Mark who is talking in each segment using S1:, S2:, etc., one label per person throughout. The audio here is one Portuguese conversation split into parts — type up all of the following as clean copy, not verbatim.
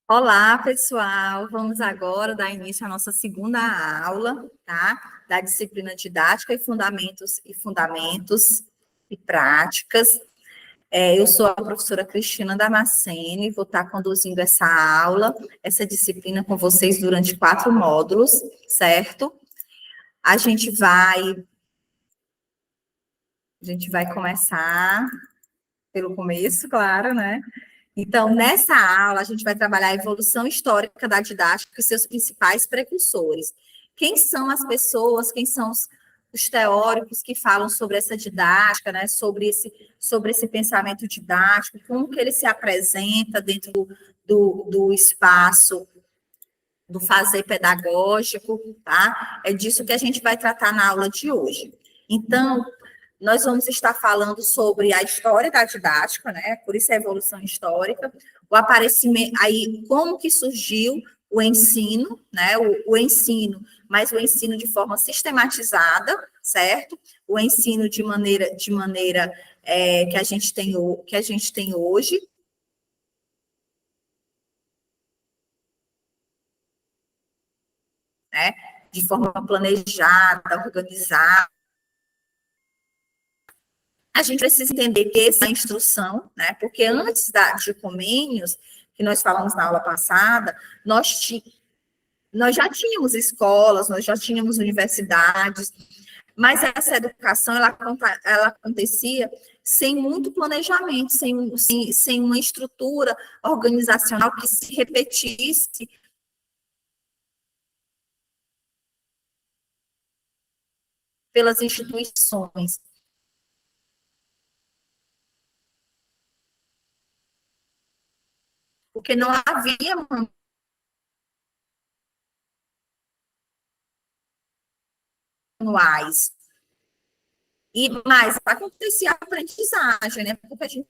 S1: Olá, pessoal. Vamos agora dar início à nossa segunda aula, tá? Da disciplina didática e fundamentos e práticas. Eu sou a professora Cristina Damascene, vou estar conduzindo essa aula, essa disciplina com vocês durante 4 módulos, certo? A gente vai começar pelo começo, claro, né? Então, nessa aula, a gente vai trabalhar a evolução histórica da didática e seus principais precursores. Quem são as pessoas, quem são os teóricos que falam sobre essa didática, né, sobre esse pensamento didático, como que ele se apresenta dentro do espaço do fazer pedagógico, tá? É disso que a gente vai tratar na aula de hoje. Então, nós vamos estar falando sobre a história da didática, né? Por isso a evolução histórica, o aparecimento, aí como que surgiu o ensino, né? O ensino, mas o ensino de forma sistematizada, certo? O ensino de maneira que a gente tem hoje, né? De forma planejada, organizada. A gente precisa entender que essa instrução, né? Porque antes de Comênios, que nós falamos na aula passada, nós já tínhamos escolas, nós já tínhamos universidades, mas essa educação ela acontecia sem muito planejamento, sem uma estrutura organizacional que se repetisse pelas instituições, porque não havia manuais. E mais acontecia a aprendizagem, né? Porque a gente.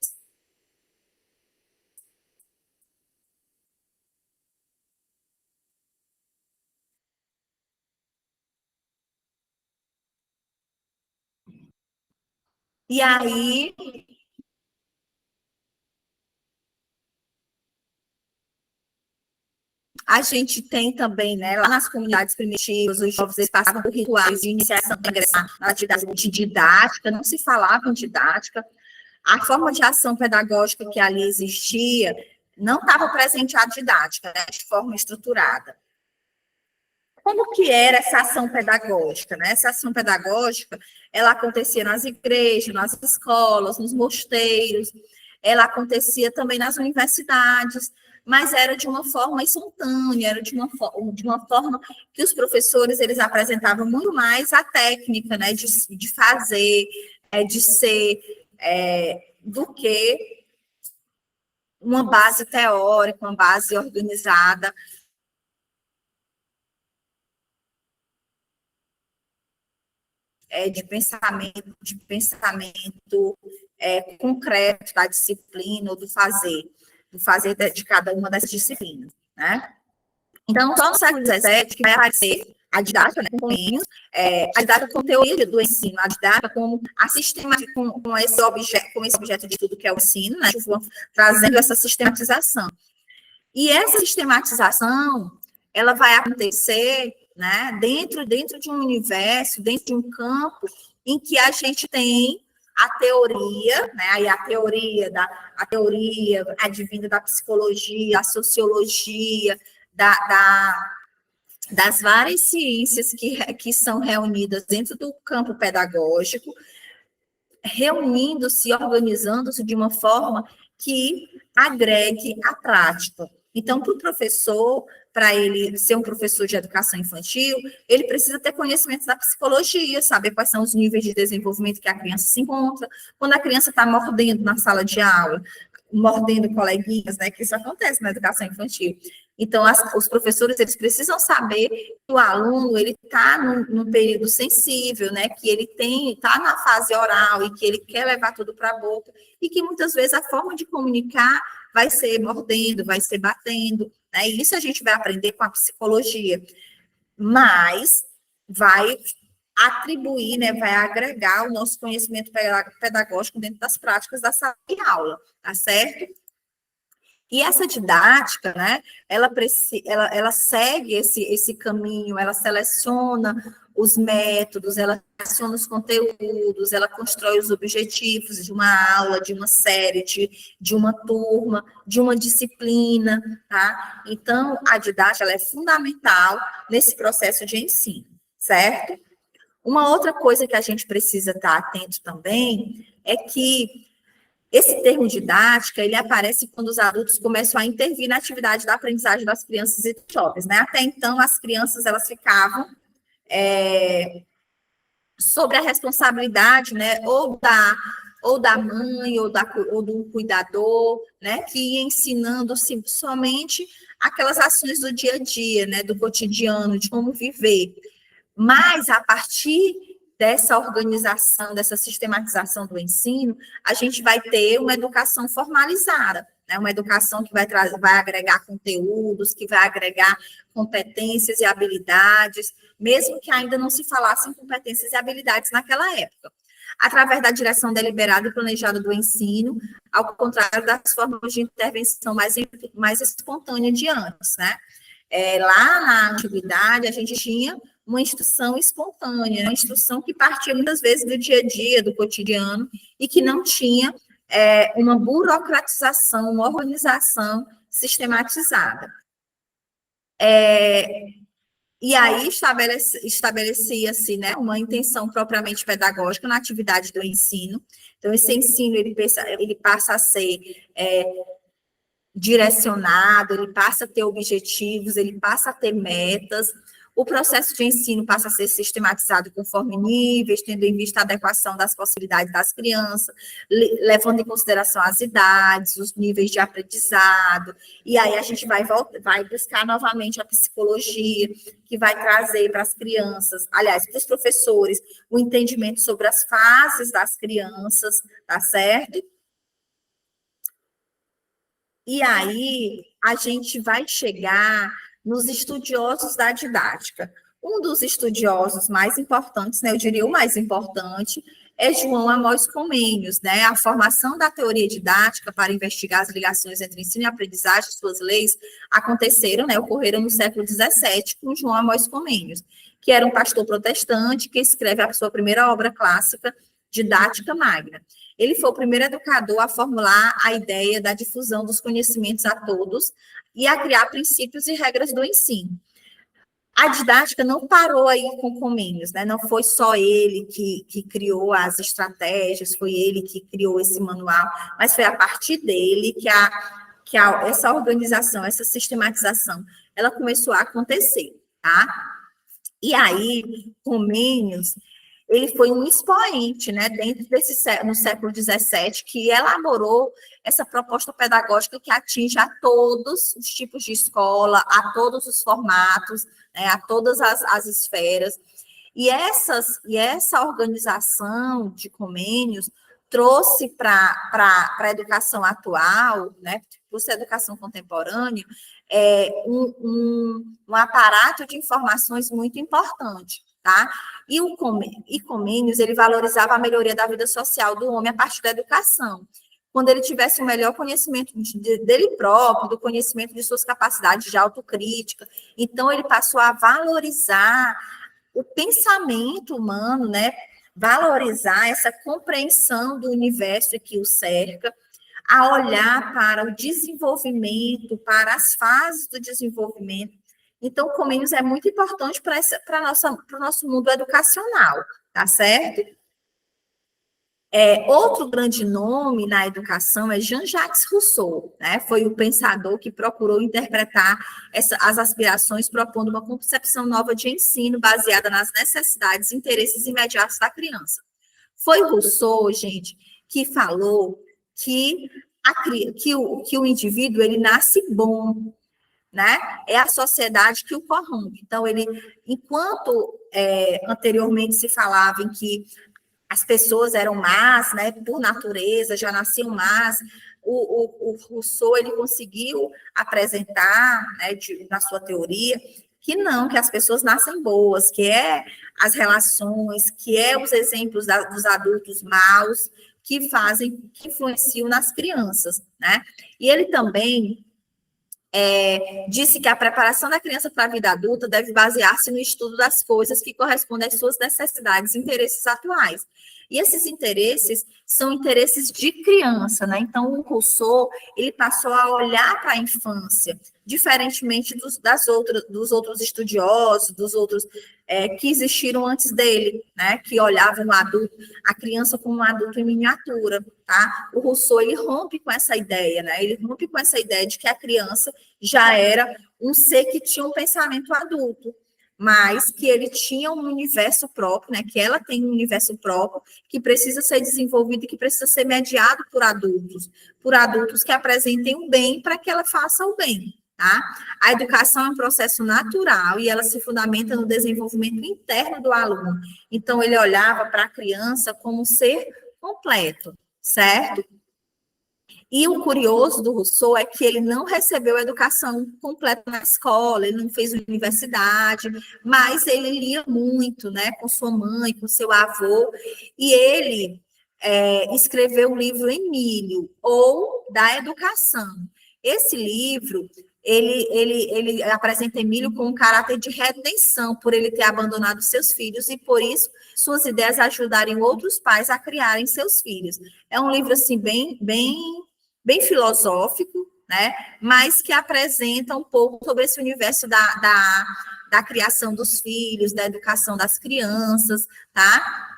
S1: E aí a gente tem também, né, lá nas comunidades primitivas, os jovens eles passavam por rituais de iniciação para ingressar na atividade de didática, não se falava em didática. A forma de ação pedagógica que ali existia não estava presente a didática, né, de forma estruturada. Como que era essa ação pedagógica, né? Essa ação pedagógica, ela acontecia nas igrejas, nas escolas, nos mosteiros, ela acontecia também nas universidades, mas era de uma forma espontânea, era de uma forma que os professores, eles apresentavam muito mais a técnica, né, de fazer, de ser, do que uma base teórica, uma base organizada, de pensamento concreto da disciplina ou do fazer de cada uma dessas disciplinas, né? Então, só no século XVII que vai aparecer a didática, né, com Comênios, a didática como teoria do ensino, a didática como a sistemática, com esse objeto de estudo que é o ensino, né, trazendo essa sistematização. E essa sistematização, ela vai acontecer, né, dentro de um universo, dentro de um campo em que a gente tem a teoria, né, aí a teoria advinda da psicologia, a sociologia, das várias ciências que são reunidas dentro do campo pedagógico, reunindo-se, organizando-se de uma forma que agregue a prática. Então, para o professor, para ele ser um professor de educação infantil, ele precisa ter conhecimentos da psicologia, saber quais são os níveis de desenvolvimento que a criança se encontra, quando a criança está mordendo na sala de aula, mordendo coleguinhas, né, que isso acontece na educação infantil. Então, os professores, eles precisam saber que o aluno, ele está num período sensível, né, que ele está na fase oral e que ele quer levar tudo para a boca, e que muitas vezes a forma de comunicar vai ser mordendo, vai ser batendo, né, e isso a gente vai aprender com a psicologia, mas vai atribuir, né, vai agregar o nosso conhecimento pedagógico dentro das práticas da sala de aula, tá certo? E essa didática, né, ela segue esse caminho, ela seleciona os métodos, ela seleciona os conteúdos, ela constrói os objetivos de uma aula, de uma série, de uma turma, de uma disciplina, tá? Então, a didática ela é fundamental nesse processo de ensino, certo? Uma outra coisa que a gente precisa estar atento também é que esse termo didática, ele aparece quando os adultos começam a intervir na atividade da aprendizagem das crianças e dos jovens, né? Até então, as crianças, elas ficavam sobre a responsabilidade, né, ou da mãe, ou do cuidador, né, que ia ensinando somente aquelas ações do dia a dia, né, do cotidiano, de como viver. Mas, a partir dessa organização, dessa sistematização do ensino, a gente vai ter uma educação formalizada, né? Uma educação que vai agregar conteúdos, que vai agregar competências e habilidades, mesmo que ainda não se falasse em competências e habilidades naquela época. Através da direção deliberada e planejada do ensino, ao contrário das formas de intervenção mais espontânea de antes, né? Lá na antiguidade, a gente tinha uma instrução espontânea, uma instrução que partia muitas vezes do dia a dia, do cotidiano, e que não tinha uma burocratização, uma organização sistematizada. E aí estabelecia-se, né, uma intenção propriamente pedagógica na atividade do ensino. Então, esse ensino ele passa a ser direcionado, ele passa a ter objetivos, ele passa a ter metas. O processo de ensino passa a ser sistematizado conforme níveis, tendo em vista a adequação das possibilidades das crianças, levando em consideração as idades, os níveis de aprendizado. E aí a gente vai buscar novamente a psicologia, que vai trazer para as crianças, aliás, para os professores, o entendimento sobre as fases das crianças, tá certo? E aí a gente vai chegar nos estudiosos da didática. Um dos estudiosos mais importantes, né, eu diria o mais importante, é João Amós Comênios, né? A formação da teoria didática para investigar as ligações entre ensino e aprendizagem, suas leis, aconteceram, né, ocorreram no século XVII com João Amós Comênios, que era um pastor protestante que escreve a sua primeira obra clássica, Didática Magna. Ele foi o primeiro educador a formular a ideia da difusão dos conhecimentos a todos e a criar princípios e regras do ensino. A didática não parou aí com Comênios, né? Não foi só ele que criou as estratégias, foi ele que criou esse manual, mas foi a partir dele que essa organização, essa sistematização, ela começou a acontecer, tá? E aí, Comênios, ele foi um expoente, né, no século XVII, que elaborou essa proposta pedagógica que atinge a todos os tipos de escola, a todos os formatos, né, a todas as esferas. E essa organização de Comênios trouxe para a educação atual, né, para a educação contemporânea, um aparato de informações muito importante. Tá? E Comênios, ele valorizava a melhoria da vida social do homem a partir da educação. Quando ele tivesse o melhor conhecimento dele próprio, do conhecimento de suas capacidades de autocrítica, então ele passou a valorizar o pensamento humano, né? Valorizar essa compreensão do universo que o cerca, a olhar para o desenvolvimento, para as fases do desenvolvimento. Então, Comênios é muito importante para o nosso mundo educacional, tá certo? Outro grande nome na educação é Jean-Jacques Rousseau, né? Foi o pensador que procurou interpretar as aspirações, propondo uma concepção nova de ensino baseada nas necessidades e interesses imediatos da criança. Foi Rousseau, gente, que falou que o indivíduo ele nasce bom, né? É a sociedade que o corrompe. Então, enquanto anteriormente se falava em que as pessoas eram más, né, por natureza, já nasciam más, o Rousseau ele conseguiu apresentar, né, na sua teoria, que não, que as pessoas nascem boas, que as relações, que os exemplos dos adultos maus, que influenciam nas crianças, né? E ele também disse que a preparação da criança para a vida adulta deve basear-se no estudo das coisas que correspondem às suas necessidades e interesses atuais. E esses interesses são interesses de criança, né? Então, o Rousseau, ele passou a olhar para a infância, diferentemente dos outros estudiosos, dos outros que existiram antes dele, né? Que olhavam a criança como um adulto em miniatura, tá? O Rousseau, ele rompe com essa ideia, né? Ele rompe com essa ideia de que a criança já era um ser que tinha um pensamento adulto, mas que ele tinha um universo próprio, né? Que ela tem um universo próprio que precisa ser desenvolvido e que precisa ser mediado por adultos que apresentem o bem para que ela faça o bem, tá? A educação é um processo natural e ela se fundamenta no desenvolvimento interno do aluno. Então, ele olhava para a criança como um ser completo, certo? E o curioso do Rousseau é que ele não recebeu educação completa na escola, ele não fez universidade, mas ele lia muito, né, com sua mãe, com seu avô, e ele escreveu o livro Emílio, ou da Educação. Esse livro, ele apresenta Emílio com um caráter de redenção, por ele ter abandonado seus filhos, e por isso suas ideias ajudarem outros pais a criarem seus filhos. É um livro, assim, bem filosófico, né? Mas que apresenta um pouco sobre esse universo da criação dos filhos, da educação das crianças, tá?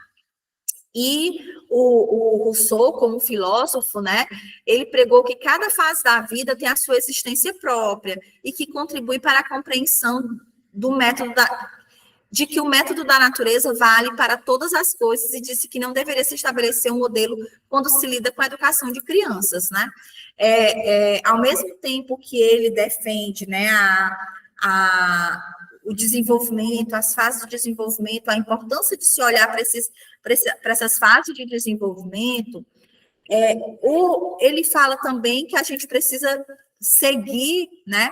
S1: E o Rousseau, como filósofo, né, ele pregou que cada fase da vida tem a sua existência própria e que contribui para a compreensão do método de que o método da natureza vale para todas as coisas e disse que não deveria se estabelecer um modelo quando se lida com a educação de crianças, né? Ao mesmo tempo que ele defende, né, o desenvolvimento, as fases de desenvolvimento, a importância de se olhar para essas fases de desenvolvimento, ele fala também que a gente precisa seguir, né,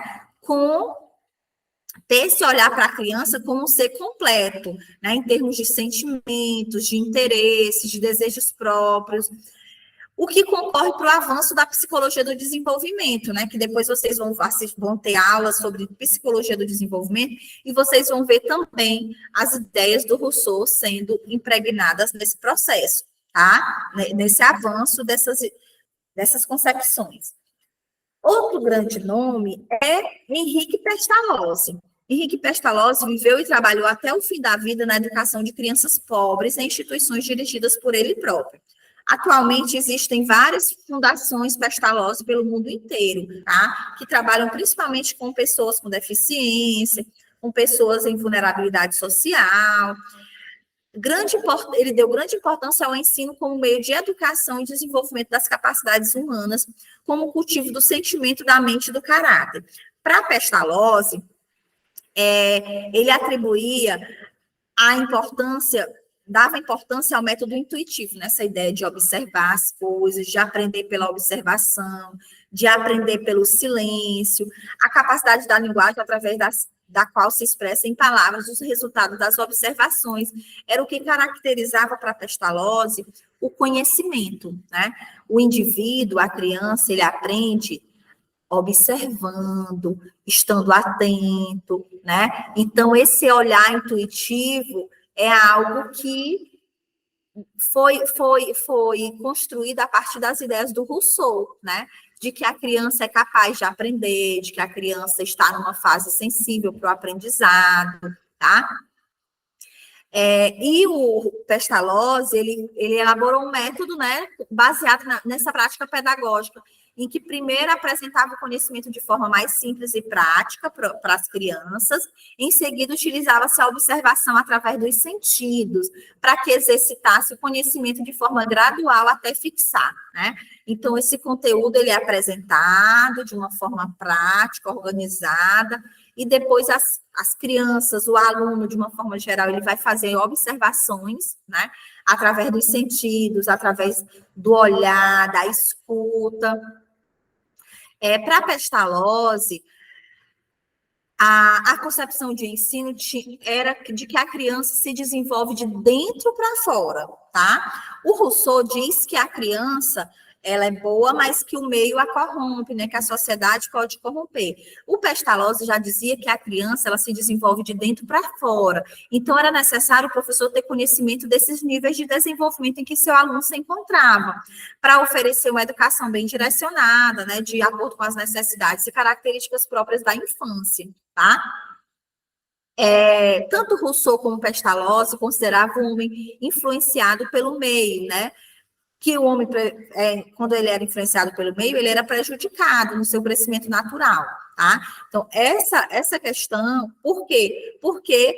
S1: ter esse olhar para a criança como um ser completo, né, em termos de sentimentos, de interesses, de desejos próprios, o que concorre para o avanço da psicologia do desenvolvimento, né, que depois vocês vão ter aulas sobre psicologia do desenvolvimento e vocês vão ver também as ideias do Rousseau sendo impregnadas nesse processo, tá? Nesse avanço dessas concepções. Outro grande nome é Henrique Pestalozzi. Henrique Pestalozzi viveu e trabalhou até o fim da vida na educação de crianças pobres em instituições dirigidas por ele próprio. Atualmente existem várias fundações Pestalozzi pelo mundo inteiro, tá? Que trabalham principalmente com pessoas com deficiência, com pessoas em vulnerabilidade social. Ele deu grande importância ao ensino como meio de educação e desenvolvimento das capacidades humanas, como cultivo do sentimento, da mente e do caráter. Para Pestalozzi, ele dava importância ao método intuitivo, nessa ideia de observar as coisas, de aprender pela observação, de aprender pelo silêncio, a capacidade da linguagem através da qual se expressa em palavras os resultados das observações, era o que caracterizava para Pestalozzi o conhecimento, né? O indivíduo, a criança, ele aprende observando, estando atento, né? Então, esse olhar intuitivo é algo que foi construído a partir das ideias do Rousseau, né? De que a criança é capaz de aprender, de que a criança está numa fase sensível para o aprendizado, tá? E o Pestalozzi, ele elaborou um método, né, baseado nessa prática pedagógica, em que primeiro apresentava o conhecimento de forma mais simples e prática para as crianças, em seguida utilizava-se a observação através dos sentidos, para que exercitasse o conhecimento de forma gradual até fixar, né? Então, esse conteúdo ele é apresentado de uma forma prática, organizada, e depois as crianças, o aluno, de uma forma geral, ele vai fazer observações, né? Através dos sentidos, através do olhar, da escuta. Para Pestalozzi, A concepção de ensino era de que a criança se desenvolve de dentro para fora, tá? O Rousseau diz que a criança, ela é boa, mas que o meio a corrompe, né? Que a sociedade pode corromper. O Pestalozzi já dizia que a criança, ela se desenvolve de dentro para fora. Então, era necessário o professor ter conhecimento desses níveis de desenvolvimento em que seu aluno se encontrava, para oferecer uma educação bem direcionada, né? De acordo com as necessidades e características próprias da infância, tá? Tanto Rousseau como Pestalozzi consideravam o homem influenciado pelo meio, né? Que o homem, quando ele era influenciado pelo meio, ele era prejudicado no seu crescimento natural, tá? Então, essa questão, por quê? Porque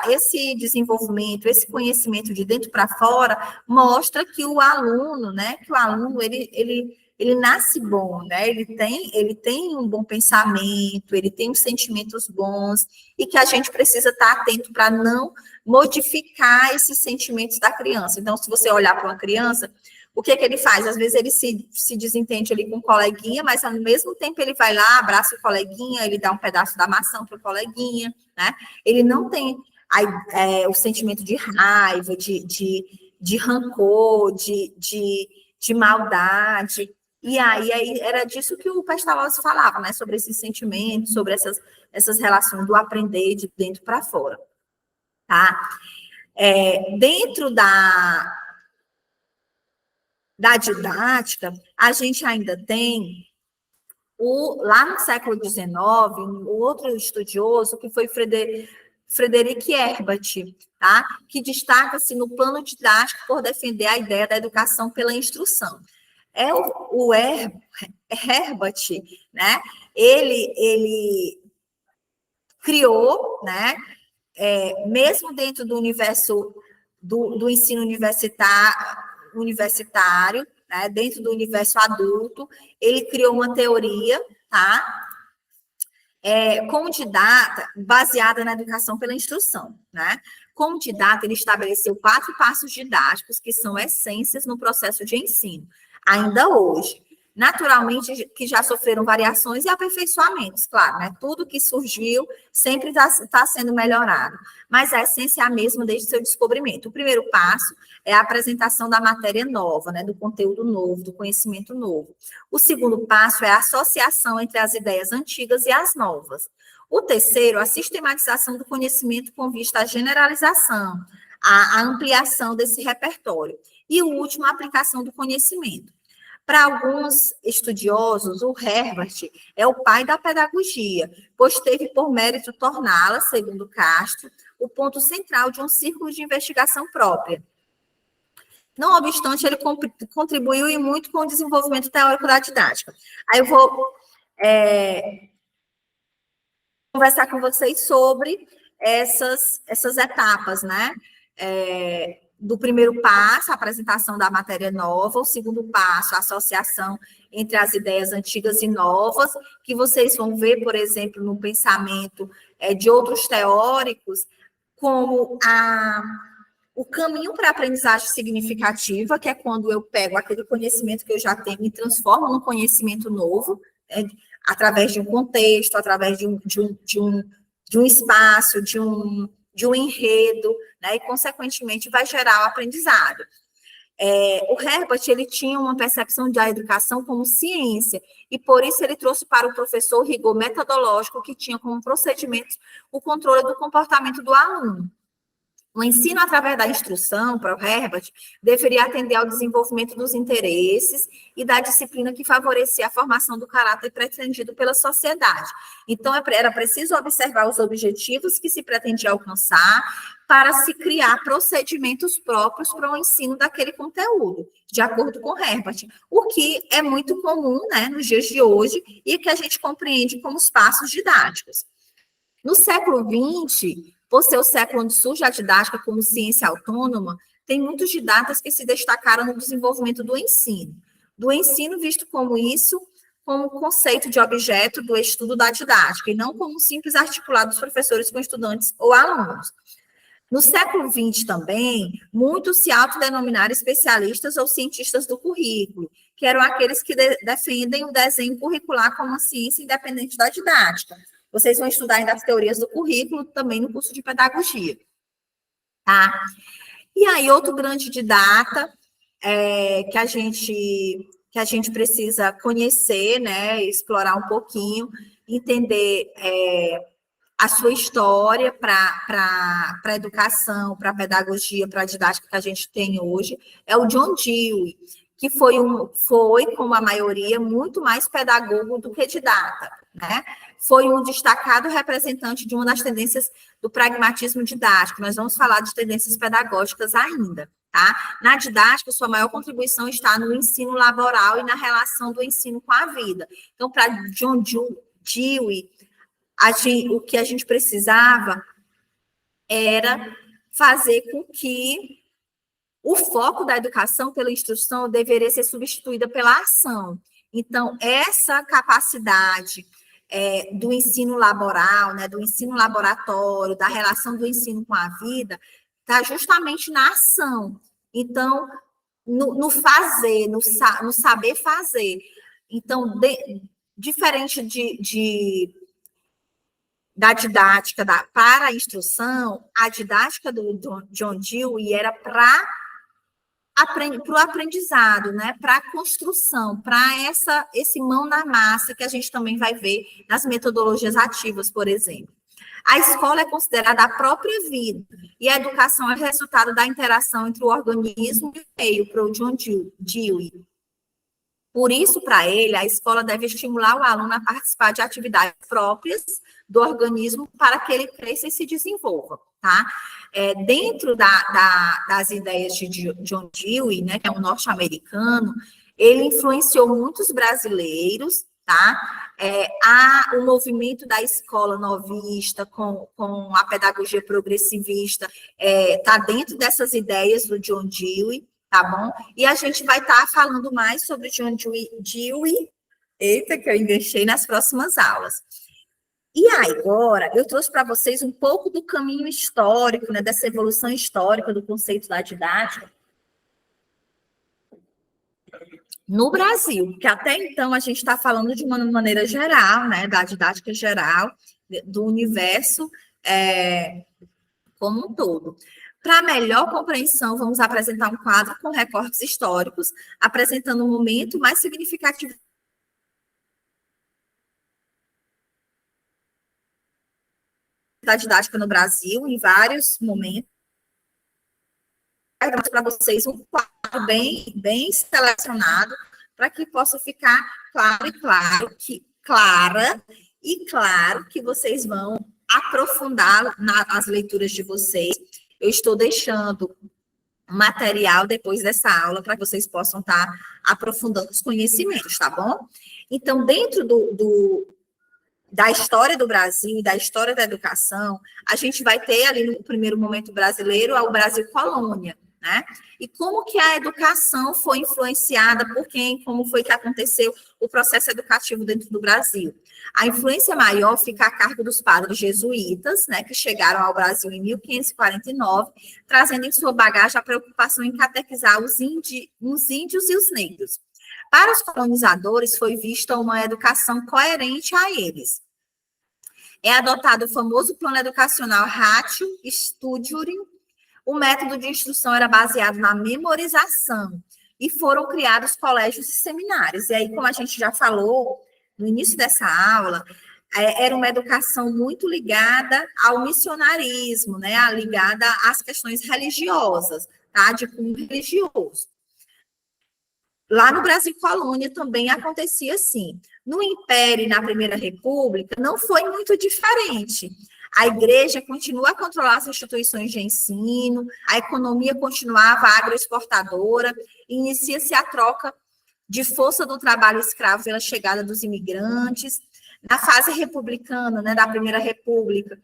S1: esse desenvolvimento, esse conhecimento de dentro para fora, mostra que o aluno, né, ele nasce bom, né? Ele tem um bom pensamento, ele tem os sentimentos bons, e que a gente precisa estar atento para não modificar esses sentimentos da criança. Então, se você olhar para uma criança, o que ele faz? Às vezes ele se desentende ali com o coleguinha, mas ao mesmo tempo ele vai lá, abraça o coleguinha, ele dá um pedaço da maçã para o coleguinha, né? Ele não tem o sentimento de raiva, de rancor, de maldade. E aí era disso que o Pestalozzi falava, né? Sobre esses sentimentos, sobre essas relações do aprender de dentro para fora, tá? Dentro da didática, a gente ainda tem, lá no século XIX, um outro estudioso, que foi Frederic Herbert, tá? Que destaca-se no plano didático por defender a ideia da educação pela instrução. O Herbert, né? Ele criou, né? Mesmo dentro do universo do ensino universitário, né? Dentro do universo adulto, ele criou uma teoria, tá? Como didata, baseada na educação pela instrução, né? Como didata, ele estabeleceu 4 passos didáticos que são essências no processo de ensino, ainda hoje. Naturalmente, que já sofreram variações e aperfeiçoamentos, claro, né? Tudo que surgiu sempre está sendo melhorado, mas a essência é a mesma desde seu descobrimento. O primeiro passo é a apresentação da matéria nova, né? Do conteúdo novo, do conhecimento novo. O segundo passo é a associação entre as ideias antigas e as novas. O terceiro, a sistematização do conhecimento com vista à generalização, à ampliação desse repertório. E o último, a aplicação do conhecimento. Para alguns estudiosos, o Herbert é o pai da pedagogia, pois teve por mérito torná-la, segundo Castro, o ponto central de um círculo de investigação própria. Não obstante, ele contribuiu e muito com o desenvolvimento teórico da didática. Aí eu vou conversar com vocês sobre essas etapas, né? Do primeiro passo, a apresentação da matéria nova, o segundo passo, a associação entre as ideias antigas e novas, que vocês vão ver, por exemplo, no pensamento de outros teóricos, como o caminho para a aprendizagem significativa, que é quando eu pego aquele conhecimento que eu já tenho e transformo num conhecimento novo, através de um contexto, através de um espaço, de um enredo, né, e, consequentemente, vai gerar o aprendizado. O Herbert, ele tinha uma percepção da educação como ciência, e por isso ele trouxe para o professor o rigor metodológico que tinha como procedimento o controle do comportamento do aluno. O ensino através da instrução, para o Herbert, deveria atender ao desenvolvimento dos interesses e da disciplina que favorecia a formação do caráter pretendido pela sociedade. Então, era preciso observar os objetivos que se pretendia alcançar para se criar procedimentos próprios para o ensino daquele conteúdo, de acordo com Herbert, o que é muito comum, né, nos dias de hoje e que a gente compreende como os passos didáticos. No século XX, por ser o século onde surge a didática como ciência autônoma, tem muitos didatas que se destacaram no desenvolvimento do ensino visto como conceito de objeto do estudo da didática, e não como um simples articulado dos professores com estudantes ou alunos. No século XX também, muitos se autodenominaram especialistas ou cientistas do currículo, que eram aqueles que defendem o desenho curricular como uma ciência independente da didática. Vocês vão estudar ainda as teorias do currículo também no curso de pedagogia, tá? E aí, outro grande didata que a gente precisa conhecer, né, explorar um pouquinho, entender a sua história para a educação, para a pedagogia, para a didática que a gente tem hoje, é o John Dewey, que foi, como a maioria, muito mais pedagogo do que didata, né? Foi um destacado representante de uma das tendências do pragmatismo didático. Nós vamos falar de tendências pedagógicas ainda, tá? Na didática, sua maior contribuição está no ensino laboral e na relação do ensino com a vida. Então, para John Dewey, o que a gente precisava era fazer com que o foco da educação pela instrução deveria ser substituída pela ação. Então, essa capacidade do ensino laboral, né, do ensino laboratório, da relação do ensino com a vida, está justamente na ação. Então, no fazer, no saber fazer. Então, diferente da didática para a instrução, a didática do John Dewey era para o aprendizado, né? Para a construção, para esse mão na massa que a gente também vai ver nas metodologias ativas, por exemplo. A escola é considerada a própria vida, e a educação é resultado da interação entre o organismo e o meio, para o John Dewey. Por isso, para ele, a escola deve estimular o aluno a participar de atividades próprias do organismo para que ele cresça e se desenvolva, tá? Dentro das ideias de John Dewey, né, que é um norte-americano, ele influenciou muitos brasileiros, tá? Há o movimento da escola novista com a pedagogia progressivista, tá dentro dessas ideias do John Dewey, tá bom? E a gente vai estar falando mais sobre John Dewey, eita, que eu enganchei, nas próximas aulas. E agora, eu trouxe para vocês um pouco do caminho histórico, né, dessa evolução histórica do conceito da didática no Brasil, porque até então a gente está falando de uma maneira geral, né, da didática geral, do universo como um todo. Para melhor compreensão, vamos apresentar um quadro com recortes históricos, apresentando um momento mais significativo da didática no Brasil, em vários momentos. Para vocês um quadro bem selecionado, para que possa ficar claro que vocês vão aprofundar nas leituras de vocês. Eu estou deixando material depois dessa aula para que vocês possam estar aprofundando os conhecimentos, tá bom? Então, dentro da história do Brasil e da história da educação, a gente vai ter ali no primeiro momento brasileiro o Brasil colônia, né? E como que a educação foi influenciada por quem, como foi que aconteceu o processo educativo dentro do Brasil. A influência maior fica a cargo dos padres jesuítas, né, que chegaram ao Brasil em 1549, trazendo em sua bagagem a preocupação em catequizar os índios e os negros. Para os colonizadores, foi vista uma educação coerente a eles. É adotado o famoso plano educacional Ratio Studiorum. O método de instrução era baseado na memorização e foram criados colégios e seminários. E aí, como a gente já falou no início dessa aula, era uma educação muito ligada ao missionarismo, né? Ligada às questões religiosas, tá? De cunho religioso. Lá no Brasil colônia também acontecia assim. No Império e na Primeira República não foi muito diferente. A igreja continua a controlar as instituições de ensino, a economia continuava agroexportadora, inicia-se a troca de força do trabalho escravo pela chegada dos imigrantes. Na fase republicana, né, da Primeira República,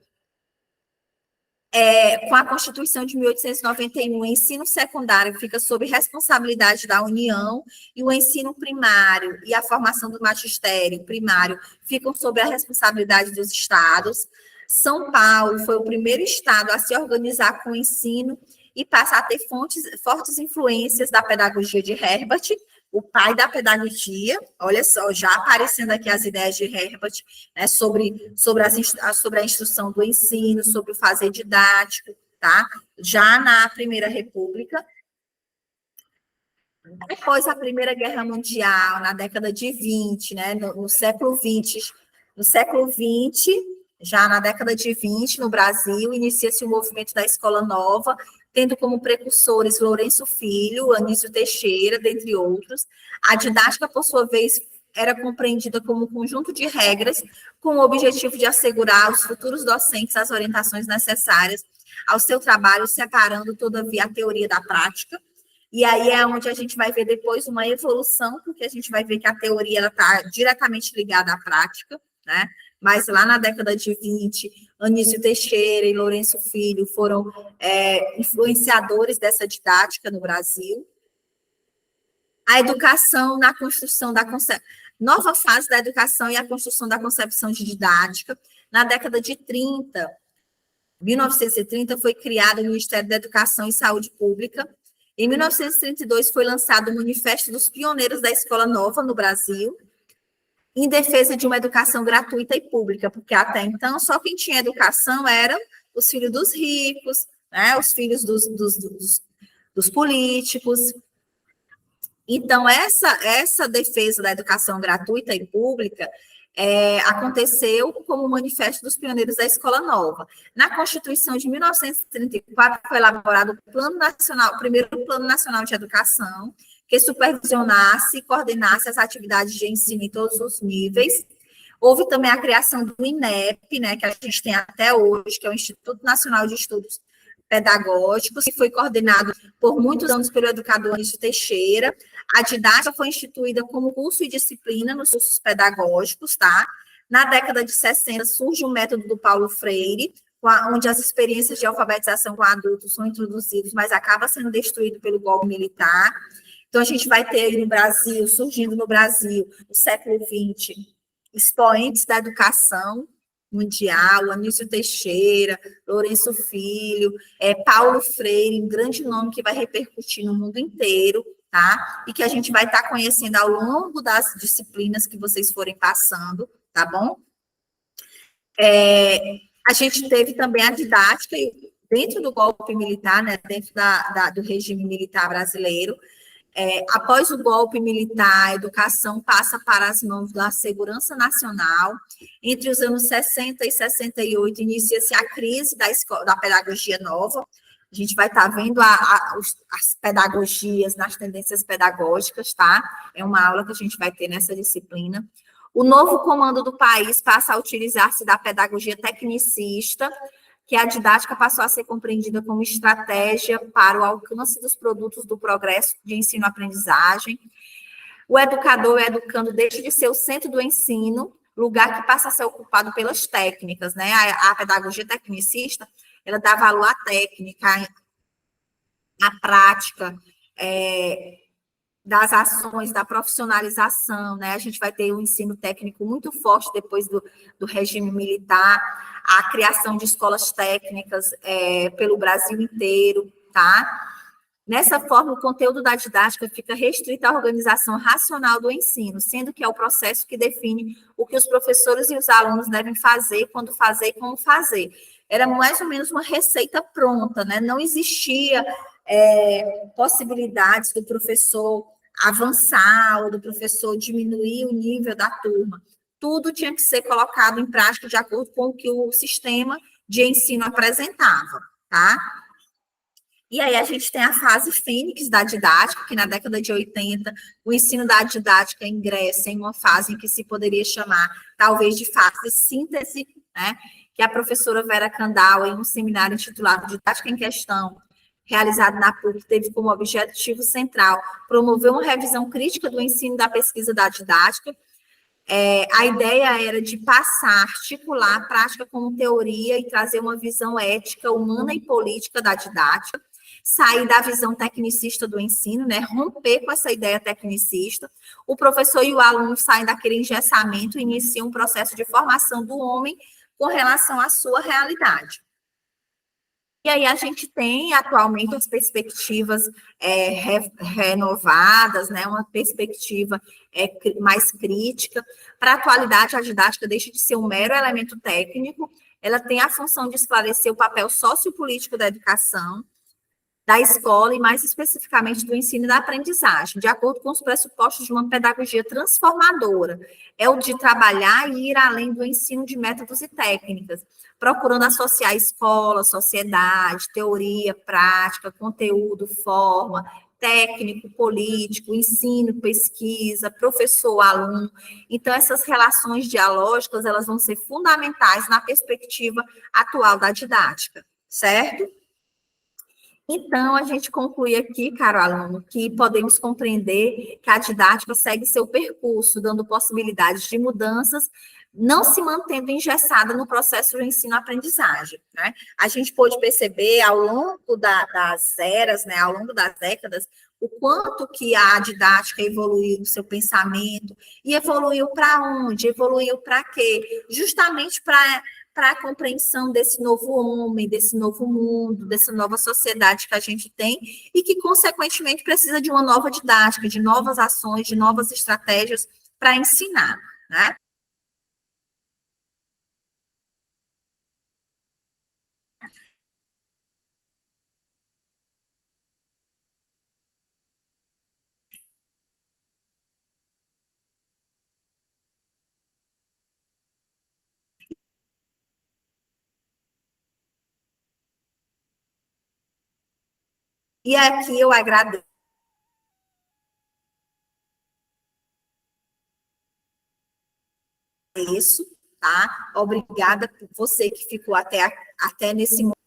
S1: com a Constituição de 1891, o ensino secundário fica sob responsabilidade da União e o ensino primário e a formação do magistério primário ficam sob a responsabilidade dos estados. São Paulo foi o primeiro estado a se organizar com o ensino e passa a ter fortes influências da pedagogia de Herbert, o pai da pedagogia. Olha só, já aparecendo aqui as ideias de Herbert, né, sobre a instrução do ensino, sobre o fazer didático, tá? Já na Primeira República. Depois da Primeira Guerra Mundial, na década de 20, né, no século 20, já na década de 20, no Brasil, inicia-se o movimento da Escola Nova, tendo como precursores Lourenço Filho, Anísio Teixeira, dentre outros. A didática, por sua vez, era compreendida como um conjunto de regras com o objetivo de assegurar aos futuros docentes as orientações necessárias ao seu trabalho, separando, todavia, a teoria da prática. E aí é onde a gente vai ver depois uma evolução, porque a gente vai ver que a teoria está diretamente ligada à prática, né? Mas lá na década de 20, Anísio Teixeira e Lourenço Filho foram influenciadores dessa didática no Brasil. A educação na construção da nova fase da educação e a construção da concepção de didática. Na década de 30, 1930, foi criado o Ministério da Educação e Saúde Pública. Em 1932, foi lançado o Manifesto dos Pioneiros da Escola Nova no Brasil, em defesa de uma educação gratuita e pública, porque até então só quem tinha educação eram os filhos dos ricos, né, os filhos dos políticos. Então, essa defesa da educação gratuita e pública aconteceu como o Manifesto dos Pioneiros da Escola Nova. Na Constituição de 1934, foi elaborado o primeiro Plano Nacional de Educação, que supervisionasse e coordenasse as atividades de ensino em todos os níveis. Houve também a criação do INEP, né, que a gente tem até hoje, que é o Instituto Nacional de Estudos Pedagógicos, que foi coordenado por muitos anos pelo educador Anísio Teixeira. A didática foi instituída como curso e disciplina nos cursos pedagógicos, tá? Na década de 60, surge o método do Paulo Freire, onde as experiências de alfabetização com adultos são introduzidas, mas acaba sendo destruído pelo golpe militar. Então, a gente vai ter aí no Brasil, surgindo no Brasil, no século XX, expoentes da educação mundial, Anísio Teixeira, Lourenço Filho, Paulo Freire, um grande nome que vai repercutir no mundo inteiro, tá? E que a gente vai estar conhecendo ao longo das disciplinas que vocês forem passando, tá bom? A gente teve também a didática dentro do golpe militar, né? Dentro do regime militar brasileiro. Após o golpe militar, a educação passa para as mãos da Segurança Nacional. Entre os anos 60 e 68, inicia-se a crise da pedagogia nova. A gente vai estar vendo as pedagogias nas tendências pedagógicas, tá? É uma aula que a gente vai ter nessa disciplina. O novo comando do país passa a utilizar-se da pedagogia tecnicista, que a didática passou a ser compreendida como estratégia para o alcance dos produtos do progresso de ensino-aprendizagem. O educador o educando deixa de ser o centro do ensino, lugar que passa a ser ocupado pelas técnicas, né? A pedagogia tecnicista, ela dá valor à técnica, à prática, das ações, da profissionalização, né? A gente vai ter um ensino técnico muito forte depois do regime militar, a criação de escolas técnicas pelo Brasil inteiro, tá? Nessa forma, o conteúdo da didática fica restrito à organização racional do ensino, sendo que é o processo que define o que os professores e os alunos devem fazer, quando fazer e como fazer. Era mais ou menos uma receita pronta, né? Não existia possibilidades do professor avançar ou do professor diminuir o nível da turma. Tudo tinha que ser colocado em prática de acordo com o que o sistema de ensino apresentava, tá? E aí a gente tem a fase fênix da didática, que na década de 80, o ensino da didática ingressa em uma fase em que se poderia chamar, talvez, de fase de síntese, né? Que a professora Vera Kandal, em um seminário intitulado Didática em Questão, realizado na PUC, teve como objetivo central promover uma revisão crítica do ensino da pesquisa da didática. A ideia era de passar, articular a prática como teoria e trazer uma visão ética, humana e política da didática, sair da visão tecnicista do ensino, né, romper com essa ideia tecnicista. O professor e o aluno saem daquele engessamento e iniciam um processo de formação do homem com relação à sua realidade. E aí a gente tem atualmente as perspectivas renovadas, né, uma perspectiva mais crítica. Para a atualidade, a didática deixa de ser um mero elemento técnico, ela tem a função de esclarecer o papel sociopolítico da educação, da escola e, mais especificamente, do ensino e da aprendizagem, de acordo com os pressupostos de uma pedagogia transformadora. É o de trabalhar e ir além do ensino de métodos e técnicas, procurando associar escola, sociedade, teoria, prática, conteúdo, forma, técnico, político, ensino, pesquisa, professor, aluno. Então, essas relações dialógicas, elas vão ser fundamentais na perspectiva atual da didática, certo? Então, a gente conclui aqui, caro aluno, que podemos compreender que a didática segue seu percurso, dando possibilidades de mudanças, não se mantendo engessada no processo de ensino-aprendizagem. Né? A gente pôde perceber ao longo das eras, né, ao longo das décadas, o quanto que a didática evoluiu no seu pensamento, e evoluiu para onde? Evoluiu para quê? Justamente para a compreensão desse novo homem, desse novo mundo, dessa nova sociedade que a gente tem e que, consequentemente, precisa de uma nova didática, de novas ações, de novas estratégias para ensinar, né? E aqui eu agradeço, tá? Obrigada por você que ficou até nesse momento.